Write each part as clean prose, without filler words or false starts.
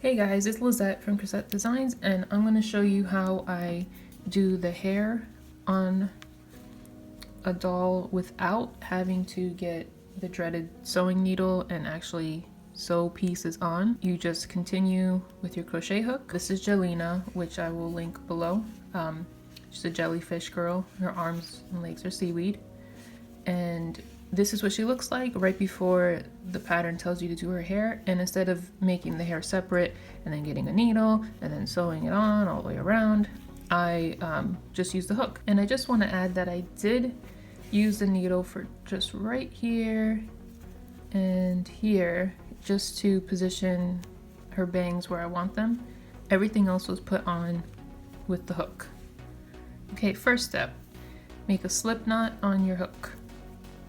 Hey guys, it's Lizette from Crochet Designs, and I'm going to show you how I do the hair on a doll without having to get the dreaded sewing needle and actually sew pieces on. You just continue with your crochet hook. This is Jelena, which I will link below. She's a jellyfish girl. Her arms and legs are seaweed. And this is what she looks like right before the pattern tells you to do her hair. And instead of making the hair separate and then getting a needle and then sewing it on all the way around, I just use the hook. And I just want to add that I did use the needle for just right here and here, just to position her bangs where I want them. Everything else was put on with the hook. Okay, first step, make a slip knot on your hook.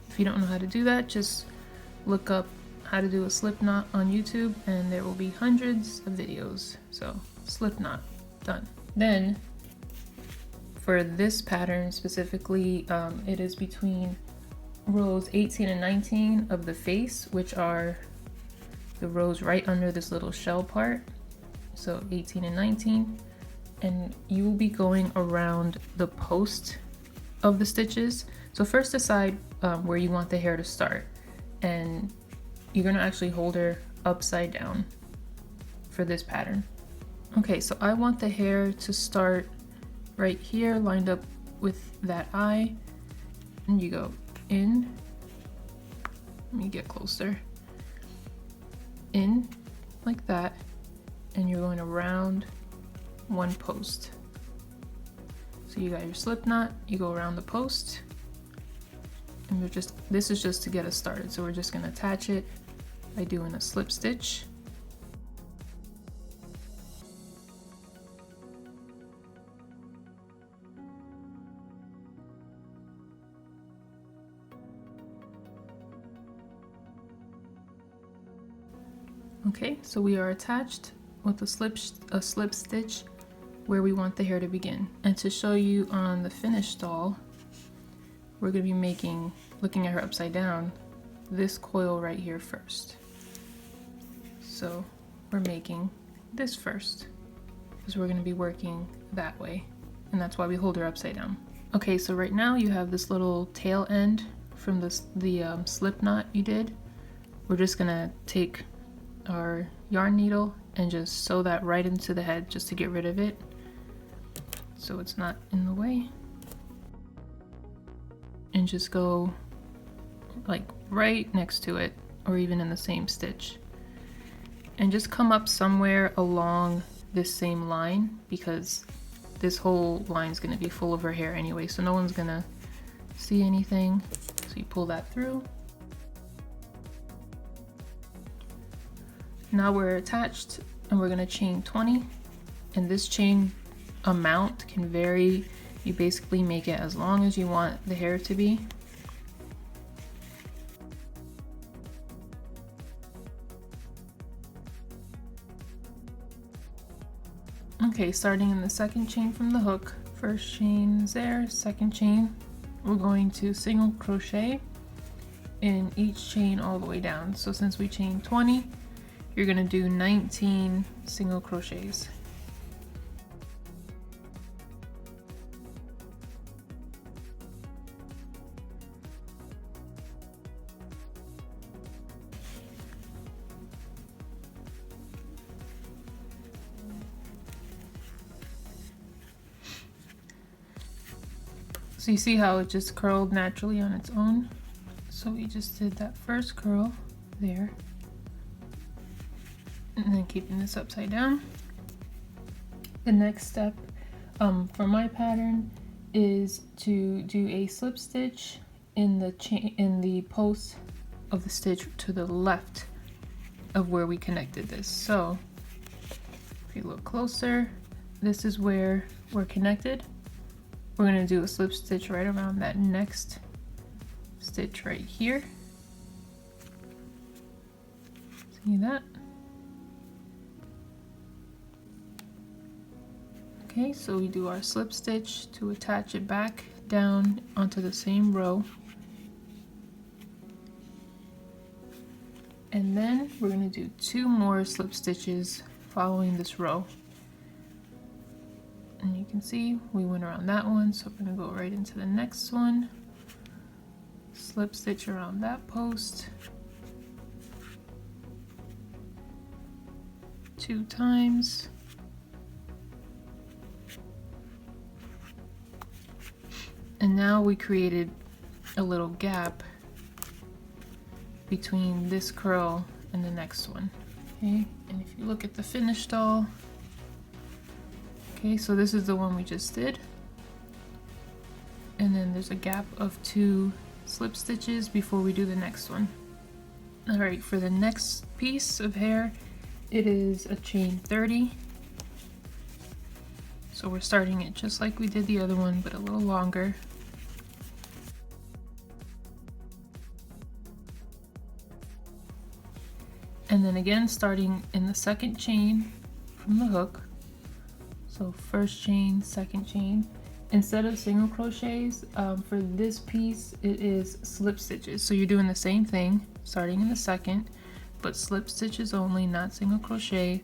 If you don't know how to do that, just look up how to do a slip knot on YouTube and there will be hundreds of videos. So slip knot, done. Then for this pattern specifically, it is between rows 18 and 19 of the face, which are the rows right under this little shell part. So 18 and 19, and you will be going around the post of the stitches. So first decide where you want the hair to start, and you're gonna actually hold her upside down for this pattern. Okay, so I want the hair to start right here, lined up with that eye, and you go in. Let me get closer. In like that, and you're going around one post. So you got your slip knot, you go around the post, and this is just to get us started. So we're just going to attach it by doing a slip stitch. Okay, so we are attached with a slip stitch where we want the hair to begin. And to show you on the finished doll, we're going to be looking at her upside down, this coil right here first. So we're making this first because we're going to be working that way, and that's why we hold her upside down. Okay, so right now you have this little tail end from the slip knot you did. We're just going to take our yarn needle and just sew that right into the head just to get rid of it so it's not in the way, and just go like right next to it or even in the same stitch, and just come up somewhere along this same line, because this whole line is going to be full of her hair anyway, so no one's gonna see anything. So you pull that through. Now we're attached and we're going to chain 20, and this chain amount can vary. You basically make it as long as you want the hair to be. Okay, starting in the second chain from the hook, first chain is there, second chain, we're going to single crochet in each chain all the way down. So since we chained 20, you're going to do 19 single crochets. So you see how it just curled naturally on its own? So we just did that first curl there, and then keeping this upside down. The next step for my pattern is to do a slip stitch in the post of the stitch to the left of where we connected this. So if you look closer, this is where we're connected. We're going to do a slip stitch right around that next stitch right here. See that? Okay, so we do our slip stitch to attach it back down onto the same row. And then we're going to do 2 more slip stitches following this row. And you can see we went around that one, so we're going to go right into the next one. Slip stitch around that post 2 times. And now we created a little gap between this curl and the next one. Okay, and if you look at the finished doll, okay, so this is the one we just did. And then there's a gap of 2 slip stitches before we do the next one. All right, for the next piece of hair, it is a chain 30. So we're starting it just like we did the other one, but a little longer. And then again, starting in the second chain from the hook. So first chain, second chain. Instead of single crochets, for this piece, it is slip stitches. So you're doing the same thing, starting in the second, but slip stitches only, not single crochet,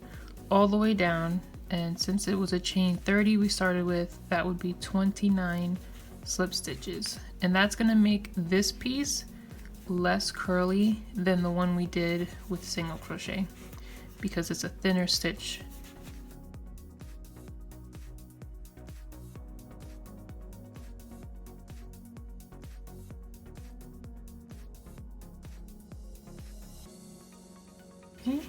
all the way down. And since it was a chain 30 we started with, that would be 29 slip stitches. And that's gonna make this piece less curly than the one we did with single crochet because it's a thinner stitch. Okay.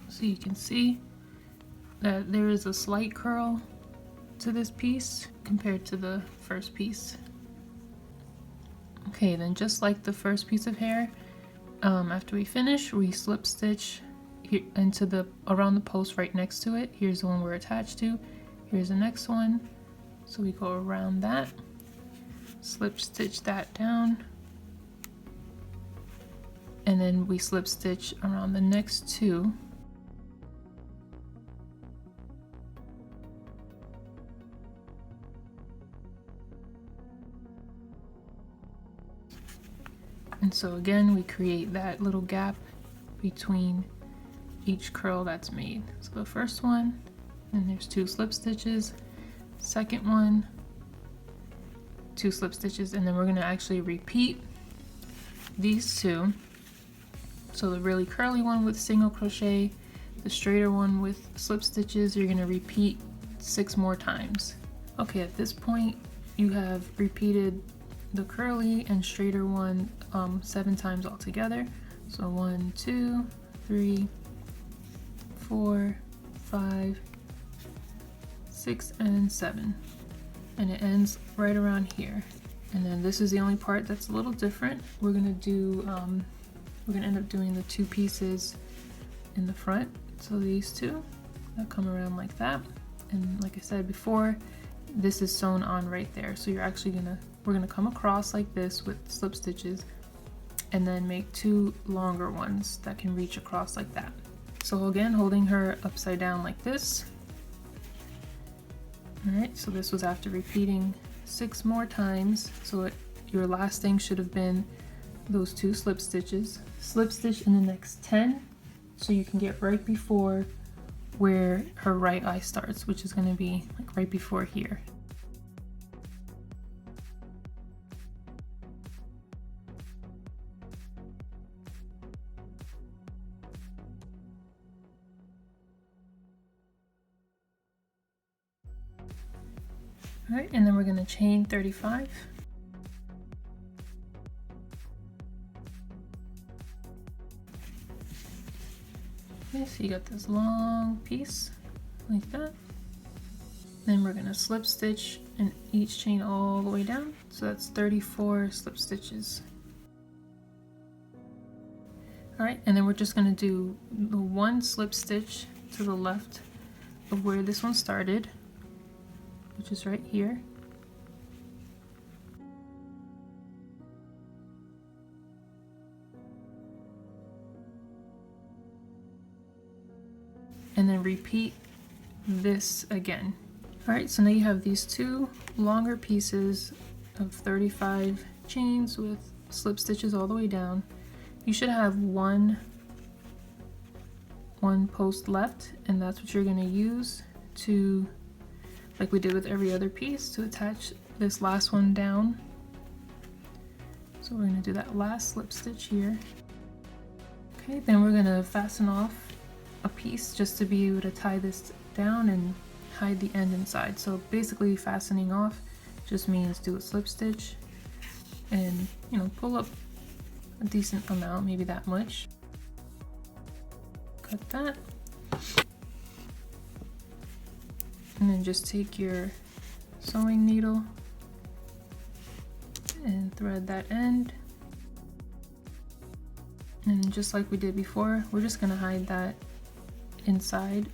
So you can see that there is a slight curl to this piece compared to the first piece. Okay, then just like the first piece of hair, after we finish, we slip stitch here into the around the post right next to it. Here's the one we're attached to. Here's the next one. So we go around that, slip stitch that down, and then we slip stitch around the next 2. And so again, we create that little gap between each curl that's made. So the first one, and there's 2 slip stitches, second one, 2 slip stitches, and then we're gonna actually repeat these 2. So the really curly one with single crochet, the straighter one with slip stitches, you're gonna repeat 6 more times. Okay, at this point, you have repeated the curly and straighter one 7 times altogether. So 1, 2, 3, 4, 5, 6, and 7. And it ends right around here. And then this is the only part that's a little different. We're gonna do, we're gonna end up doing the 2 pieces in the front. So these 2 that come around like that. And like I said before, this is sewn on right there. So you're actually we're gonna come across like this with slip stitches and then make 2 longer ones that can reach across like that. So again, holding her upside down like this. All right, so this was after repeating 6 more times. So your last thing should have been those 2 slip stitches. Slip stitch in the next 10, so you can get right before where her right eye starts, which is gonna be like right before here. All right, and then we're gonna chain 35. Okay, so you got this long piece like that. Then we're gonna slip stitch in each chain all the way down. So that's 34 slip stitches. All right, and then we're just gonna do the 1 slip stitch to the left of where this one started, which is right here. And then repeat this again. All right, so now you have these 2 longer pieces of 35 chains with slip stitches all the way down. You should have 1 one post left, and that's what you're going to use to, like we did with every other piece, to attach this last one down. So we're going to do that last slip stitch here. Okay, then we're going to fasten off a piece just to be able to tie this down and hide the end inside. So basically fastening off just means do a slip stitch and, you know, pull up a decent amount, maybe that much. Cut that. And then just take your sewing needle and thread that end. And just like we did before, we're just gonna hide that inside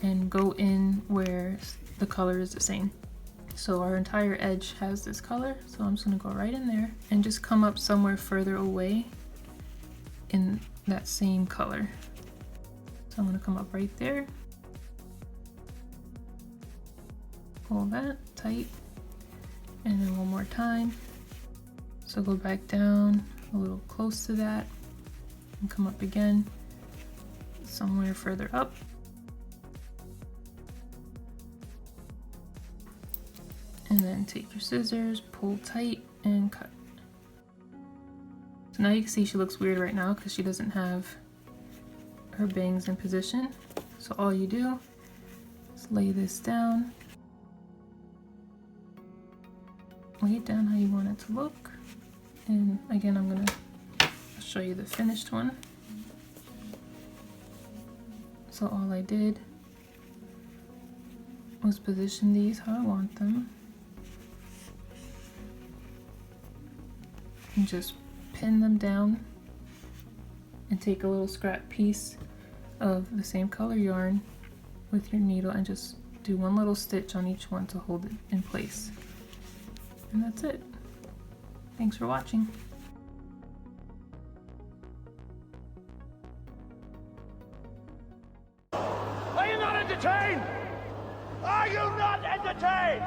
and go in where the color is the same. So our entire edge has this color, so I'm just gonna go right in there and just come up somewhere further away in that same color. So I'm gonna come up right there, pull that tight, and then one more time. So go back down a little close to that and come up again somewhere further up. And then take your scissors, pull tight, and cut. So now you can see she looks weird right now because she doesn't have her bangs in position. So all you do is lay this down, lay it down how you want it to look. And again, I'm gonna show you the finished one. So all I did was position these how I want them. And just pin them down and take a little scrap piece of the same color yarn with your needle and just do one little stitch on each one to hold it in place. And that's it. Thanks for watching. Are you not entertained? Are you not entertained?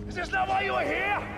Is this not why you are here?